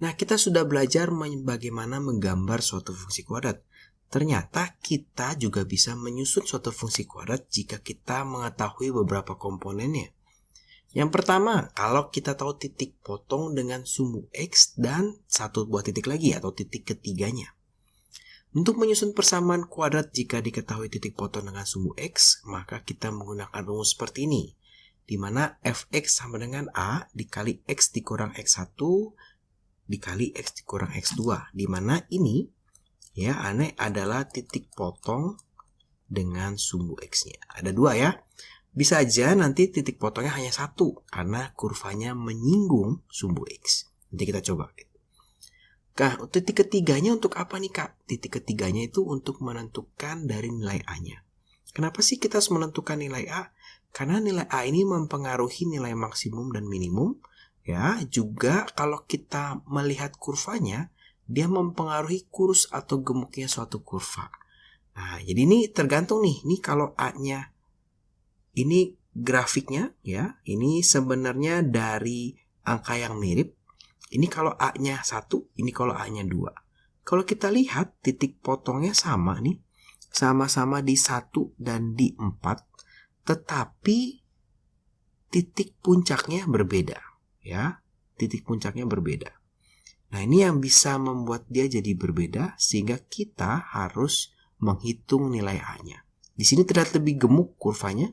Nah, kita sudah belajar bagaimana menggambar suatu fungsi kuadrat. Ternyata kita juga bisa menyusun suatu fungsi kuadrat jika kita mengetahui beberapa komponennya. Yang pertama, kalau kita tahu titik potong dengan sumbu X dan satu buah titik lagi atau titik ketiganya. Untuk menyusun persamaan kuadrat jika diketahui titik potong dengan sumbu X, maka kita menggunakan rumus seperti ini, di mana fx sama dengan A dikali X dikurang X1 dikali X dikurang X2, di mana ini ya adalah titik potong dengan sumbu X-nya. Ada dua ya. Bisa aja nanti titik potongnya hanya satu karena kurvanya menyinggung sumbu X. Nanti kita coba. Nah, titik ketiganya untuk apa nih Kak? Titik ketiganya itu untuk menentukan dari nilai A-nya. Kenapa sih kita harus menentukan nilai A? Karena nilai A ini mempengaruhi nilai maksimum dan minimum. Ya, juga kalau kita melihat kurvanya, dia mempengaruhi kurus atau gemuknya suatu kurva. Nah, jadi ini tergantung nih. Ini kalau A-nya, ini grafiknya ya. Ini sebenarnya dari angka yang mirip. Ini kalau A-nya 1, ini kalau A-nya 2. Kalau kita lihat titik potongnya sama nih. Sama-sama di 1 dan di 4. Tetapi titik puncaknya berbeda. Ya, titik puncaknya berbeda. Nah, ini yang bisa membuat dia jadi berbeda sehingga kita harus menghitung nilai A-nya. Di sini terlihat lebih gemuk kurvanya.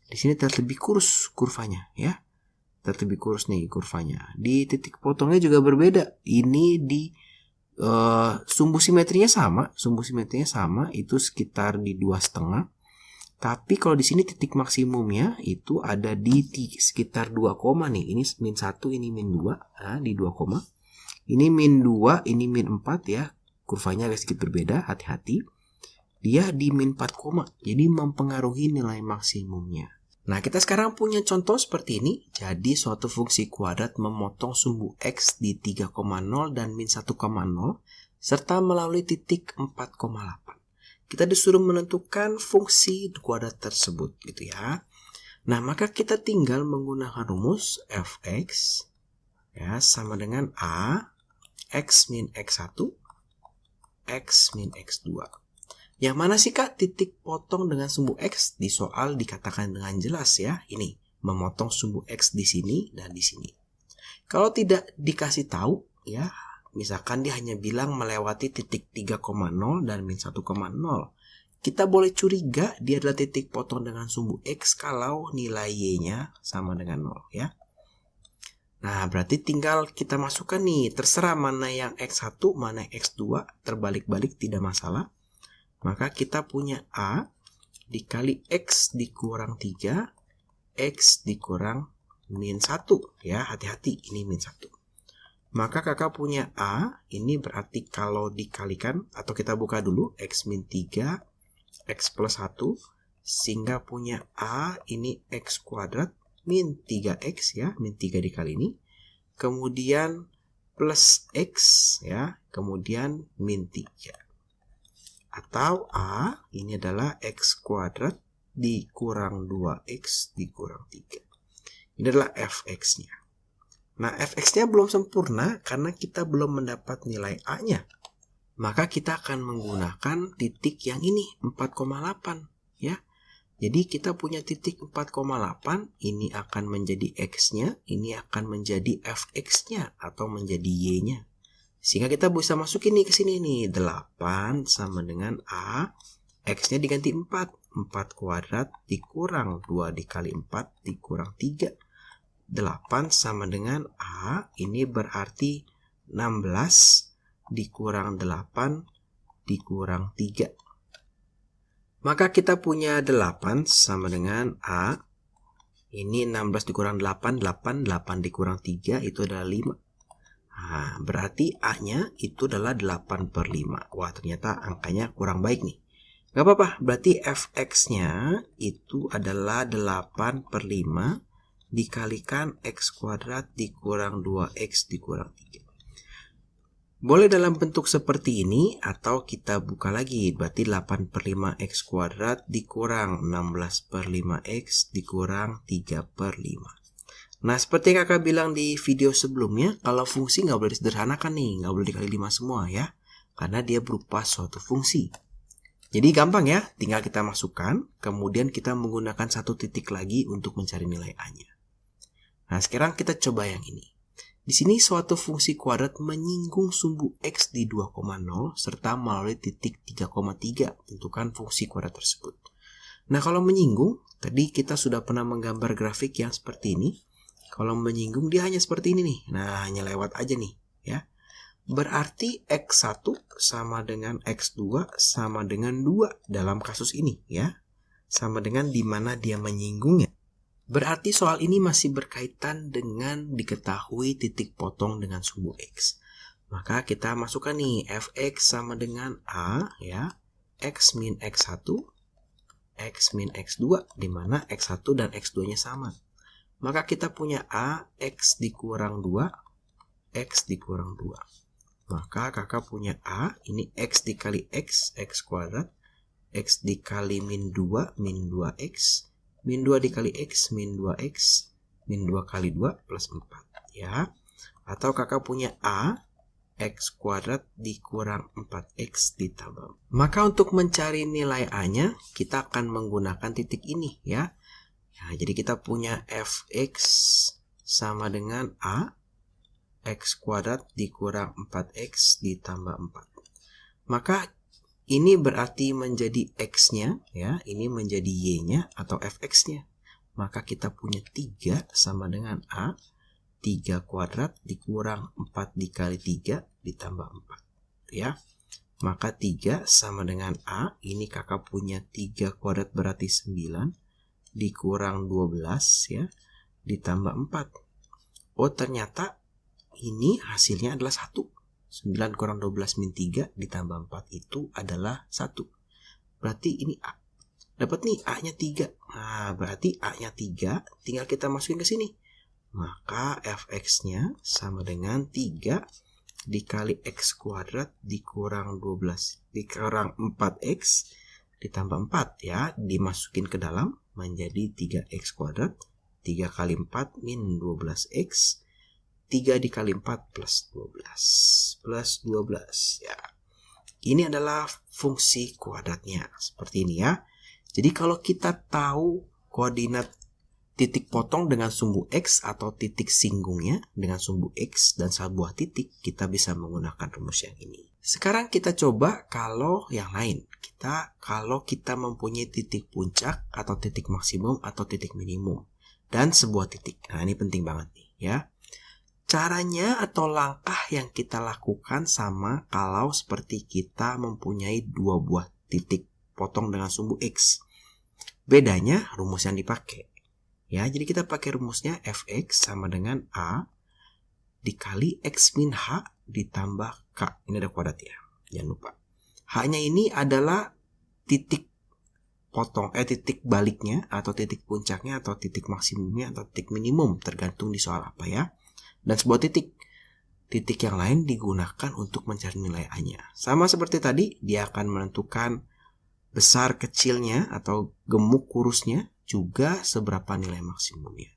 Di sini terlihat lebih kurus kurvanya ya. Lebih kurus nih kurvanya. Di titik potongnya juga berbeda. Ini di sumbu simetrinya sama, itu sekitar di 2,5. Tapi kalau di sini titik maksimumnya itu ada di sekitar 2, nih. Ini min 1, ini min 2, nah, di 2, ini min 2, ini min 4 ya. Kurvanya agak sedikit berbeda, hati-hati. Dia di min 4, jadi mempengaruhi nilai maksimumnya. Nah, kita sekarang punya contoh seperti ini. Jadi, suatu fungsi kuadrat memotong sumbu X di 3,0 dan min 1,0 serta melalui titik 4,8. Kita disuruh menentukan fungsi kuadrat tersebut gitu ya. Nah, maka kita tinggal menggunakan rumus fx ya sama dengan A X min X1 X min X2. Yang mana sih Kak titik potong dengan sumbu X? Di soal dikatakan dengan jelas ya. Ini memotong sumbu X di sini dan di sini. Kalau tidak dikasih tahu ya, misalkan dia hanya bilang melewati titik 3,0 dan min 1,0. Kita boleh curiga dia adalah titik potong dengan sumbu X kalau nilai Y-nya sama dengan 0 ya. Nah, berarti tinggal kita masukkan nih, terserah mana yang X1, mana yang X2, terbalik-balik tidak masalah. Maka kita punya A dikali X dikurang 3, X dikurang min 1. Ya, hati-hati, ini min 1. Maka kakak punya A, ini berarti kalau dikalikan, atau kita buka dulu, X min 3, X plus 1, sehingga punya A, ini X kuadrat, min 3X ya, min 3 dikali ini. Kemudian plus X, ya, kemudian min 3. Atau A ini adalah X kuadrat dikurang 2X dikurang 3. Ini adalah fx-nya. Nah, fx-nya belum sempurna karena kita belum mendapat nilai A-nya. Maka kita akan menggunakan titik yang ini, 4,8. Ya. Jadi kita punya titik 4,8, ini akan menjadi X-nya, ini akan menjadi fx-nya atau menjadi Y-nya. Sehingga kita bisa masukin nih ke sini nih, 8 sama dengan A, X-nya diganti 4. 4 kuadrat dikurang 2 dikali 4 dikurang 3. 8 sama dengan A, ini berarti 16 dikurang 8 dikurang 3. Maka kita punya 8 sama dengan A, ini 16 dikurang 8, 8 dikurang 3, itu adalah 5. Nah, berarti A-nya itu adalah 8/5. Wah, ternyata angkanya kurang baik nih. Gak apa-apa, berarti fx-nya itu adalah 8/5 dikalikan X kuadrat dikurang 2X dikurang 3. Boleh dalam bentuk seperti ini, atau kita buka lagi, berarti 8/5 X kuadrat dikurang 16/5X dikurang 3/5. Nah, seperti yang kakak bilang di video sebelumnya, kalau fungsi nggak boleh disederhanakan nih, nggak boleh dikali 5 semua ya, karena dia berupa suatu fungsi. Jadi gampang ya, tinggal kita masukkan, kemudian kita menggunakan satu titik lagi untuk mencari nilai A-nya. Nah, sekarang kita coba yang ini. Di sini suatu fungsi kuadrat menyinggung sumbu X di 2,0 serta melalui titik 3,3, tentukan fungsi kuadrat tersebut. Nah, kalau menyinggung, tadi kita sudah pernah menggambar grafik yang seperti ini. Kalau menyinggung dia hanya seperti ini nih. Nah, hanya lewat aja nih ya. Berarti X1 sama dengan X2 sama dengan 2 dalam kasus ini ya. Sama dengan di mana dia menyinggungnya. Berarti soal ini masih berkaitan dengan diketahui titik potong dengan sumbu X. Maka kita masukkan nih Fx sama dengan A ya. X min X1, X min X2 di mana X1 dan X2-nya sama. Maka kita punya A, X dikurang 2, X dikurang 2. Maka kakak punya A, ini X dikali X, X kuadrat. X dikali min 2, min 2X. Min 2 dikali X, min 2X. Min 2 kali 2, plus 4. Ya. Atau kakak punya A, X kuadrat dikurang 4X ditambah. Maka untuk mencari nilai A-nya, kita akan menggunakan titik ini ya. Nah, jadi kita punya Fx sama dengan A, X kuadrat dikurang 4X ditambah 4. Maka ini berarti menjadi X-nya, ya, ini menjadi Y-nya atau Fx-nya. Maka kita punya 3 sama dengan A, 3 kuadrat dikurang 4 dikali 3 ditambah 4. Ya. Maka 3 sama dengan A, ini kakak punya 3 kuadrat berarti 9. Dikurang 12 ya, ditambah 4. Oh, ternyata ini hasilnya adalah 1. 9 kurang 12 min 3 ditambah 4 itu adalah 1. Berarti ini A. Dapat nih A-nya 3. Nah, berarti A-nya 3 tinggal kita masukin ke sini. Maka Fx-nya sama dengan 3 dikali X kuadrat dikurang 12 dikurang 4X ditambah 4 ya, dimasukin ke dalam menjadi 3X kuadrat. 3 kali 4 min 12X. 3 dikali 4 plus 12. Plus 12 ya. Ini adalah fungsi kuadratnya. Seperti ini ya. Jadi kalau kita tahu koordinat titik potong dengan sumbu X atau titik singgungnya dengan sumbu X dan sebuah titik, kita bisa menggunakan rumus yang ini. Sekarang kita coba kalau yang lain. Kalau kita mempunyai titik puncak atau titik maksimum atau titik minimum dan sebuah titik. Nah, ini penting banget nih ya. Caranya atau langkah yang kita lakukan sama kalau seperti kita mempunyai dua buah titik potong dengan sumbu X. Bedanya rumus yang dipakai. Ya, jadi kita pakai rumusnya Fx sama dengan A dikali X min H ditambah K. Ini ada kuadrat ya, jangan lupa. H-nya ini adalah titik potong, titik baliknya atau titik puncaknya atau titik maksimumnya atau titik minimum, tergantung di soal apa ya. Dan sebuah titik yang lain digunakan untuk mencari nilai A-nya. Sama seperti tadi, dia akan menentukan besar kecilnya atau gemuk kurusnya, juga seberapa nilai maksimumnya.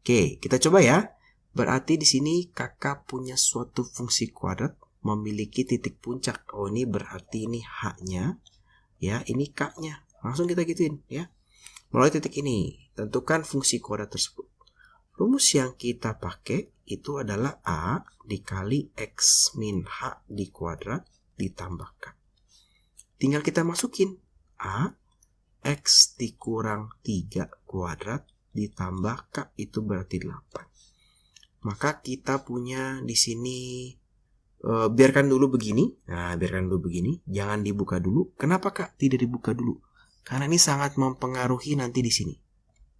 Oke, kita coba ya. Berarti di sini kakak punya suatu fungsi kuadrat memiliki titik puncak. Oh, ini berarti ini H-nya, ya, ini K-nya. Langsung kita gituin ya. Melalui titik ini, tentukan fungsi kuadrat tersebut. Rumus yang kita pakai itu adalah A dikali X min H di kuadrat ditambah K. Tinggal kita masukin A, X dikurang 3 kuadrat ditambah K, itu berarti 8. Maka kita punya di sini, biarkan dulu begini. Nah, biarkan dulu begini. Jangan dibuka dulu. Kenapa Kak tidak dibuka dulu? Karena ini sangat mempengaruhi nanti di sini.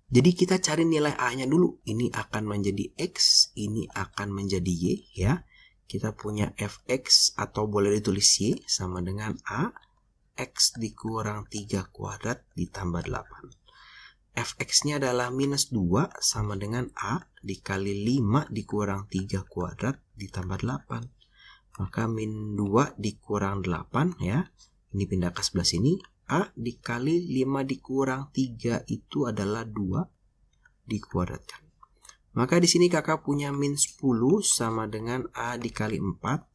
Jadi kita cari nilai A-nya dulu. Ini akan menjadi X, ini akan menjadi Y ya. Kita punya Fx atau boleh ditulis Y sama dengan A, X dikurang 3 kuadrat ditambah 8. Fx-nya adalah minus 2 sama dengan A dikali 5 dikurang 3 kuadrat ditambah 8. Maka min 2 dikurang 8 ya. Ini pindah ke sebelah sini. A dikali 5 dikurang 3 itu adalah 2 dikuadratkan. Maka di sini kakak punya min 10 sama dengan A dikali 4.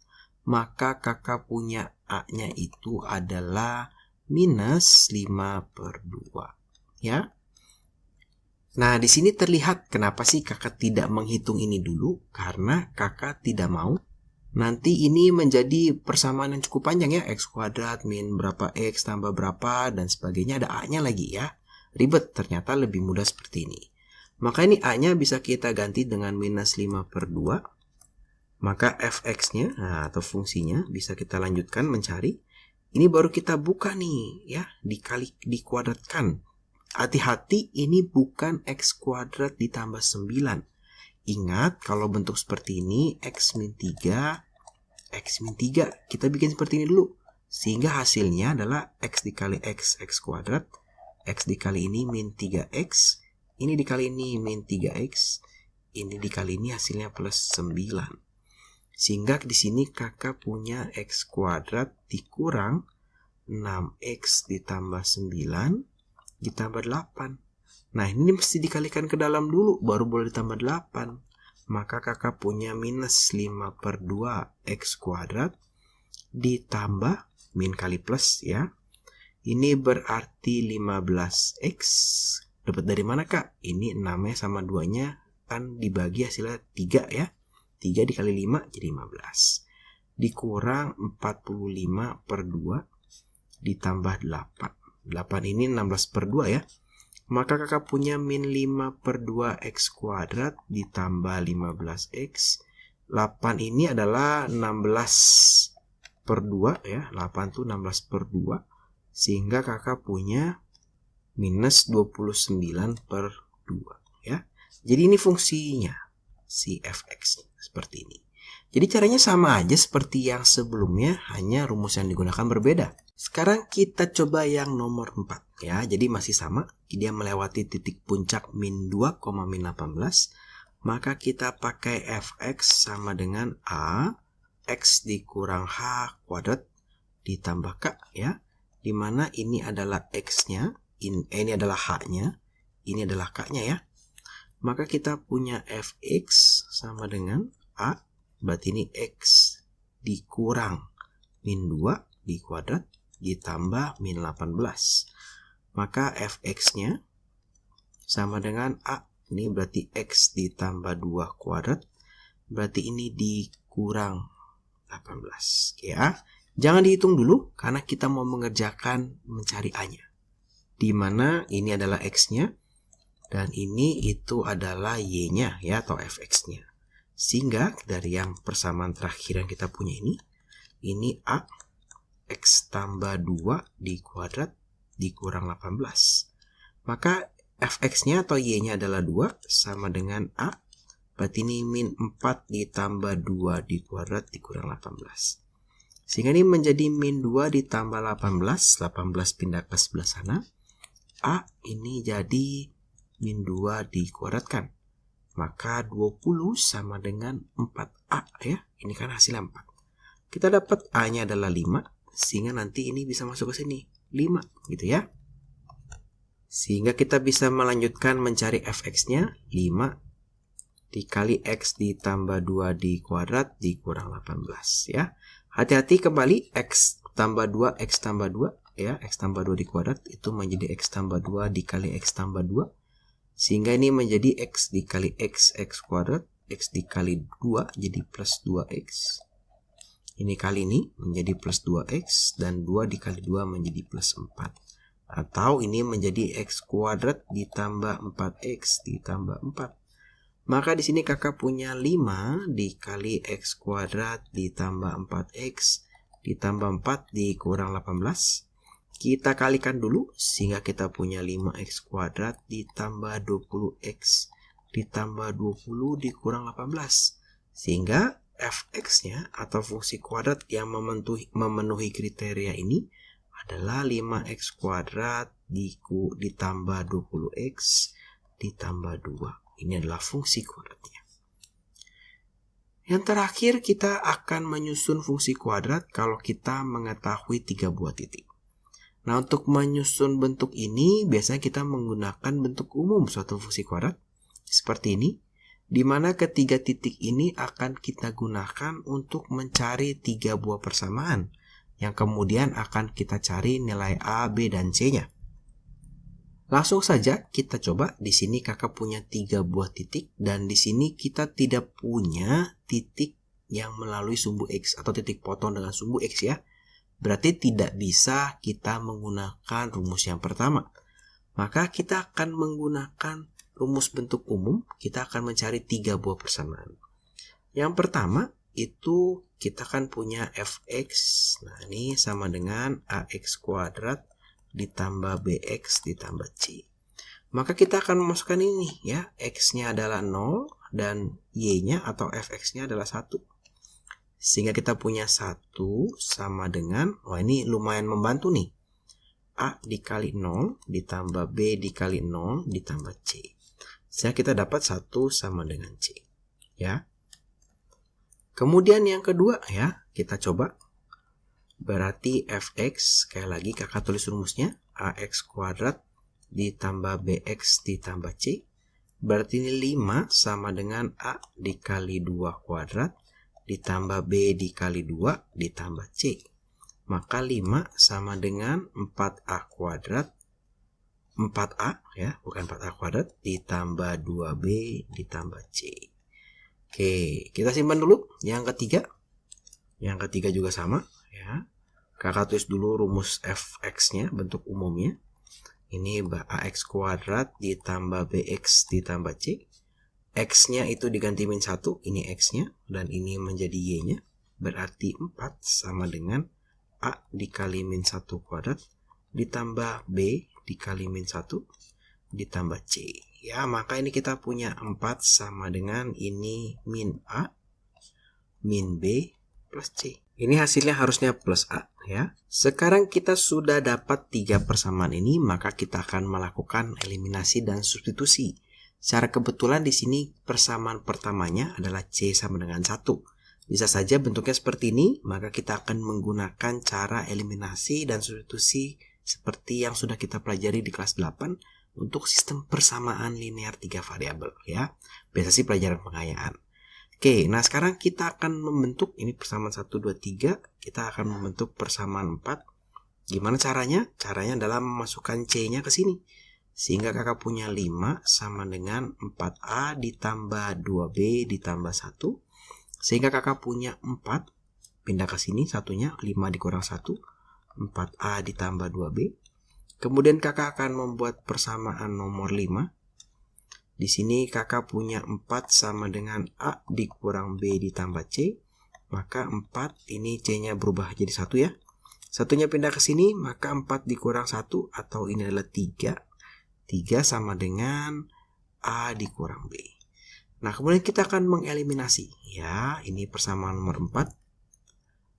Maka kakak punya A-nya itu adalah minus 5/2. Ya. Nah, di sini terlihat kenapa sih kakak tidak menghitung ini dulu. Karena kakak tidak mau nanti ini menjadi persamaan yang cukup panjang ya. X kuadrat min berapa X tambah berapa dan sebagainya. Ada A-nya lagi ya. Ribet, ternyata lebih mudah seperti ini. Maka ini A-nya bisa kita ganti dengan minus 5/2. Maka fx-nya atau fungsinya bisa kita lanjutkan mencari. Ini baru kita buka nih ya, dikuadratkan. Hati-hati, ini bukan X kuadrat ditambah 9. Ingat, kalau bentuk seperti ini, X min 3, kita bikin seperti ini dulu. Sehingga hasilnya adalah X dikali X kuadrat. X dikali ini min 3X. Ini dikali ini min 3X. Ini dikali ini hasilnya plus 9. Sehingga di sini kakak punya X kuadrat dikurang 6X ditambah 9 ditambah 8. Nah, ini mesti dikalikan ke dalam dulu, baru boleh ditambah 8. Maka kakak punya minus 5/2 X kuadrat ditambah min kali plus ya. Ini berarti 15X. Dapat dari mana kak? Ini 6-nya sama 2-nya kan dibagi hasilnya 3 ya. 3 dikali 5 jadi 15. Dikurang 45/2 ditambah 8. 8 ini 16/2 ya. Maka kakak punya min 5/2 X kuadrat ditambah 15X. 8 ini adalah 16/2 ya. 8 itu 16/2. Sehingga kakak punya minus 29/2 ya. Jadi ini fungsinya si fx seperti ini. Jadi caranya sama aja seperti yang sebelumnya, hanya rumus yang digunakan berbeda. Sekarang kita coba yang nomor 4 ya. Jadi masih sama, dia melewati titik puncak min 2, min 18. Maka kita pakai fx sama dengan A X dikurang H kuadrat ditambah K ya. Dimana ini adalah X-nya, ini adalah H-nya, ini adalah K-nya ya. Maka kita punya fx sama dengan A, berarti ini X dikurang min 2 di kuadrat ditambah min 18. Maka fx-nya sama dengan A, ini berarti X ditambah 2 kuadrat, berarti ini dikurang 18 ya. Jangan dihitung dulu karena kita mau mengerjakan mencari A-nya. Dimana ini adalah X-nya dan ini itu adalah Y-nya ya, atau fx-nya. Sehingga dari yang persamaan terakhir yang kita punya ini A X tambah 2 di kuadrat dikurang 18. Maka fx-nya atau y-nya adalah 2 sama dengan A. Berarti ini min 4 ditambah 2 di kuadrat dikurang 18. Sehingga ini menjadi min 2 ditambah 18. 18 pindah ke sebelah sana. A ini jadi min 2 dikuadratkan. Maka 20 sama dengan 4A ya. Ini kan hasilnya 4. Kita dapat A-nya adalah 5. Sehingga nanti ini bisa masuk ke sini. 5 gitu ya. Sehingga kita bisa melanjutkan mencari fx-nya. 5 dikali x ditambah 2 di kuadrat dikurang 18 ya. Hati-hati kembali, x tambah 2, x tambah 2 ya. X tambah 2 di kuadrat itu menjadi x tambah 2 dikali x tambah 2. Sehingga ini menjadi x dikali x kuadrat. X dikali 2 jadi plus 2x. Ini kali ini menjadi plus 2x. Dan 2 dikali 2 menjadi plus 4. Atau ini menjadi x kuadrat ditambah 4x ditambah 4. Maka di sini kakak punya 5 dikali x kuadrat ditambah 4x ditambah 4 dikurang 18. Kita kalikan dulu sehingga kita punya 5x kuadrat ditambah 20x ditambah 20 dikurang 18. Sehingga fx-nya atau fungsi kuadrat yang memenuhi kriteria ini adalah 5x kuadrat ditambah 20x ditambah 2. Ini adalah fungsi kuadratnya. Yang terakhir kita akan menyusun fungsi kuadrat kalau kita mengetahui 3 buah titik. Nah, untuk menyusun bentuk ini biasanya kita menggunakan bentuk umum suatu fungsi kuadrat seperti ini, di mana ketiga titik ini akan kita gunakan untuk mencari 3 buah persamaan, yang kemudian akan kita cari nilai A, B, dan C-nya. Langsung saja kita coba. Di sini kakak punya 3 buah titik, dan di sini kita tidak punya titik yang melalui sumbu X atau titik potong dengan sumbu X ya. Berarti tidak bisa kita menggunakan rumus yang pertama. Maka kita akan menggunakan rumus bentuk umum. Kita akan mencari 3 buah persamaan. Yang pertama itu kita kan punya fx. Nah, ini sama dengan ax kuadrat ditambah bx ditambah c. Maka kita akan memasukkan ini ya. X-nya adalah 0 dan y-nya atau fx-nya adalah 1. Sehingga kita punya 1 sama dengan, wah ini lumayan membantu nih. A dikali 0 ditambah B dikali 0 ditambah C. Sehingga kita dapat 1 sama dengan C. Ya. Kemudian yang kedua ya, kita coba. Berarti fx, sekali lagi kakak tulis rumusnya, ax kuadrat ditambah bx ditambah c. Berarti ini 5 sama dengan a dikali 2 kuadrat ditambah b dikali 2 ditambah c. Maka 5 sama dengan 4a kuadrat, 4a ya, bukan 4a kuadrat, ditambah 2b ditambah c. Oke, kita simpan dulu yang ketiga. Yang ketiga juga sama ya. Kakak tulis dulu rumus fx-nya, bentuk umumnya. Ini ax kuadrat ditambah bx ditambah c. X-nya itu diganti min 1, ini x-nya, dan ini menjadi y-nya. Berarti 4 sama dengan a dikali min 1 kuadrat ditambah b dikali min 1 ditambah c. Ya, maka ini kita punya 4 sama dengan ini min a, min b, plus c. Ini hasilnya harusnya plus A ya. Sekarang kita sudah dapat 3 persamaan ini, maka kita akan melakukan eliminasi dan substitusi. Secara kebetulan di sini persamaan pertamanya adalah C sama dengan 1. Bisa saja bentuknya seperti ini, maka kita akan menggunakan cara eliminasi dan substitusi seperti yang sudah kita pelajari di kelas 8 untuk sistem persamaan linear 3 variabel ya. Biasa sih pelajaran pengayaan. Oke, nah sekarang kita akan membentuk ini persamaan 1, 2, 3. Kita akan membentuk persamaan 4. Gimana caranya? Caranya adalah memasukkan C-nya ke sini. Sehingga kakak punya 5 sama dengan 4A ditambah 2B ditambah 1. Sehingga kakak punya 4. Pindah ke sini satunya, 5 dikurang 1. 4A ditambah 2B. Kemudian kakak akan membuat persamaan nomor 5. Di sini kakak punya 4 sama dengan A dikurang B ditambah C. Maka 4 ini C-nya berubah jadi 1 ya. Satunya pindah ke sini, maka 4 dikurang 1 atau ini adalah 3. 3 sama dengan A dikurang B. Nah, kemudian kita akan mengeliminasi. Ya, ini persamaan nomor 4.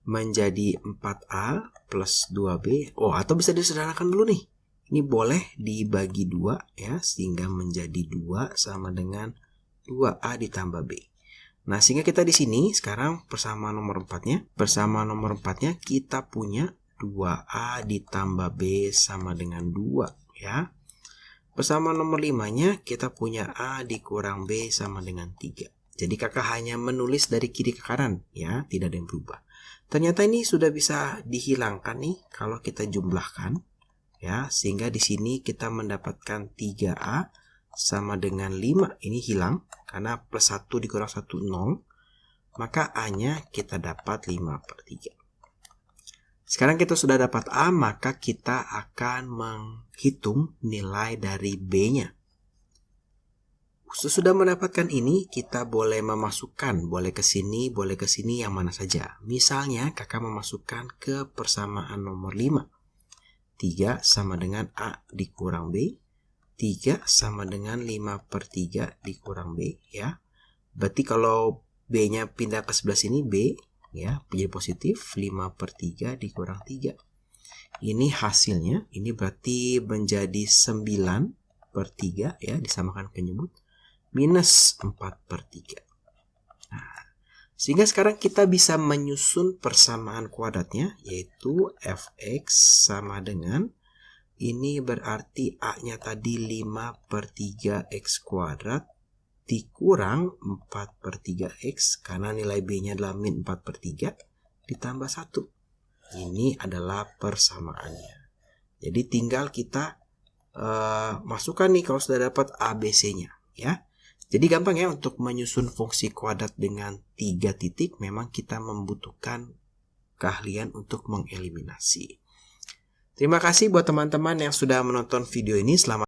Menjadi 4A plus 2B. Oh, atau bisa disederhanakan dulu nih. Ini boleh dibagi 2 ya, sehingga menjadi 2 sama dengan 2A ditambah B. Nah, sehingga kita di sini sekarang persamaan nomor 4-nya. Persamaan nomor 4-nya kita punya 2A ditambah B sama dengan 2 ya. Persamaan nomor 5-nya kita punya A dikurang B sama dengan 3. Jadi kakak hanya menulis dari kiri ke kanan ya, tidak ada yang berubah. Ternyata ini sudah bisa dihilangkan nih kalau kita jumlahkan. Ya, sehingga di sini kita mendapatkan 3A sama dengan 5. Ini hilang karena plus 1 dikurang 1 0. Maka A-nya kita dapat 5/3. Sekarang kita sudah dapat A, maka kita akan menghitung nilai dari B-nya. Sesudah mendapatkan ini, kita boleh memasukkan, boleh ke sini yang mana saja. Misalnya kakak memasukkan ke persamaan nomor 5. 3 sama dengan A dikurang B. 3 sama dengan 5/3 dikurang B ya. Berarti kalau B-nya pindah ke sebelah sini, B ya, menjadi positif. 5/3 dikurang 3. Ini hasilnya, ini berarti menjadi 9/3 ya, disamakan penyebut. Minus 4/3. Nah, sehingga sekarang kita bisa menyusun persamaan kuadratnya, yaitu fx sama dengan, ini berarti A-nya tadi 5/3 x kuadrat dikurang 4/3X karena nilai B-nya adalah min 4/3 ditambah 1. Ini adalah persamaannya. Jadi tinggal kita masukkan nih kalau sudah dapat ABC-nya ya. Jadi gampang ya untuk menyusun fungsi kuadrat dengan 3 titik. Memang kita membutuhkan keahlian untuk mengeliminasi. Terima kasih buat teman-teman yang sudah menonton video ini. Selamat